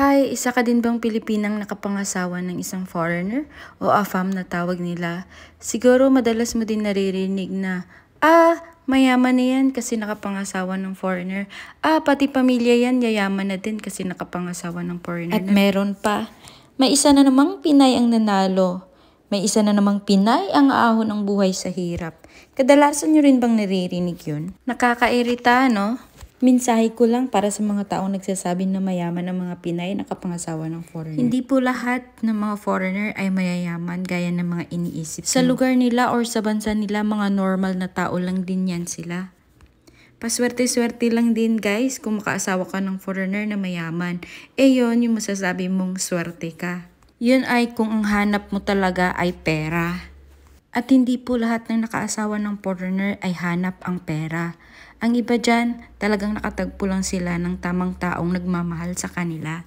Hi, isa ka din bang Pilipinang nakapangasawa ng isang foreigner o AFAM na tawag nila? Siguro madalas mo din naririnig na, mayaman na yan kasi nakapangasawa ng foreigner. Pati pamilya yan, yayaman na din kasi nakapangasawa ng foreigner. At meron pa, may isa na namang Pinay ang nanalo. May isa na namang Pinay ang aahon ng buhay sa hirap. Kadalasan nyo rin bang naririnig yun? Nakakairita, no? Mensahe ko lang para sa mga taong nagsasabi na mayaman ng mga Pinay na kapangasawa ng foreigner. Hindi po lahat ng mga foreigner ay mayayaman gaya ng mga iniisip Sa lugar nila or sa bansa nila, mga normal na tao lang din yan sila. Paswerte-swerte lang din guys kung makaasawa ka ng foreigner na mayaman. Yun yung masasabi mong swerte ka. Yun ay kung ang hanap mo talaga ay pera. At hindi po lahat ng nakaasawa ng foreigner ay hanap ang pera. Ang iba dyan, talagang nakatagpo lang sila ng tamang taong nagmamahal sa kanila.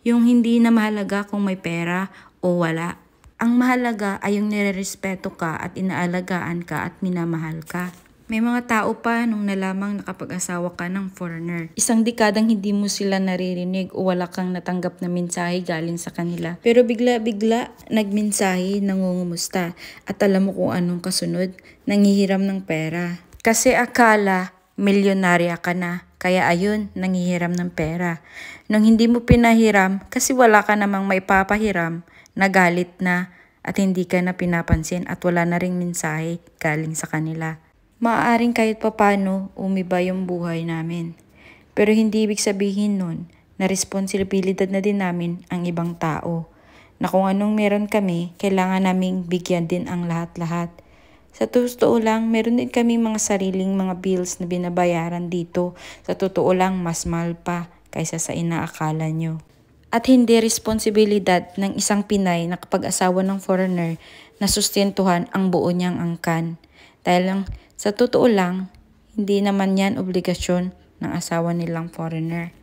Yung hindi na mahalaga kung may pera o wala. Ang mahalaga ay yung nirerespeto ka at inaalagaan ka at minamahal ka. May mga tao pa nung nalamang nakapag-asawa ka ng foreigner. Isang dekadang hindi mo sila naririnig o wala kang natanggap na mensahe galing sa kanila. Pero bigla-bigla nagmensahe, nangungumusta at alam mo kung anong kasunod, nanghihiram ng pera. Kasi akala milyonarya ka na, kaya ayun, nanghihiram ng pera. Nung hindi mo pinahiram, kasi wala ka namang maipapahiram, nagalit na at hindi ka na pinapansin at wala na ring mensahe galing sa kanila. Maaaring kahit papano umiba yung buhay namin. Pero hindi ibig sabihin nun na responsibilidad na din namin ang ibang tao. Na kung anong meron kami, kailangan naming bigyan din ang lahat-lahat. Sa totoo lang, meron din kami mga sariling mga bills na binabayaran dito. Sa totoo lang, mas mahal pa kaysa sa inaakala nyo. At hindi responsibilidad ng isang Pinay na kapag-asawa ng foreigner na sustentuhan ang buo niyang angkan. Dahil lang, sa totoo lang, hindi naman yan obligasyon ng asawa nilang foreigner.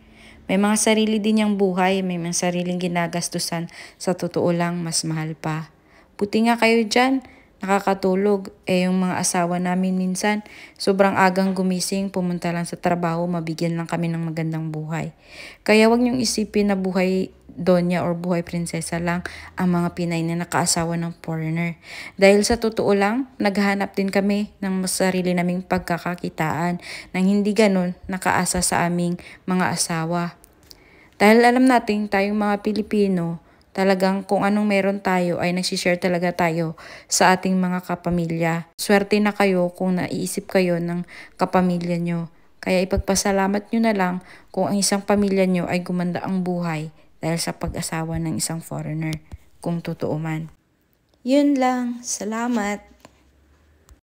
May mga sarili din niyang buhay, may mga sariling ginagastusan. Sa totoo lang, mas mahal pa. Buti nga kayo dyan. Nakakatulog, yung mga asawa namin minsan, sobrang agang gumising, pumunta lang sa trabaho, mabigyan lang kami ng magandang buhay. Kaya wag niyong isipin na buhay donya or buhay prinsesa lang ang mga Pinay na nakaasawa ng foreigner. Dahil sa totoo lang, naghahanap din kami ng mas sarili naming pagkakakitaan nang hindi ganun nakaasa sa aming mga asawa. Dahil alam natin tayong mga Pilipino, talagang kung anong meron tayo ay nagsishare talaga tayo sa ating mga kapamilya. Swerte na kayo kung naiisip kayo ng kapamilya nyo. Kaya ipagpasalamat nyo na lang kung ang isang pamilya nyo ay gumanda ang buhay dahil sa pag-asawa ng isang foreigner. Kung totoo man. Yun lang. Salamat.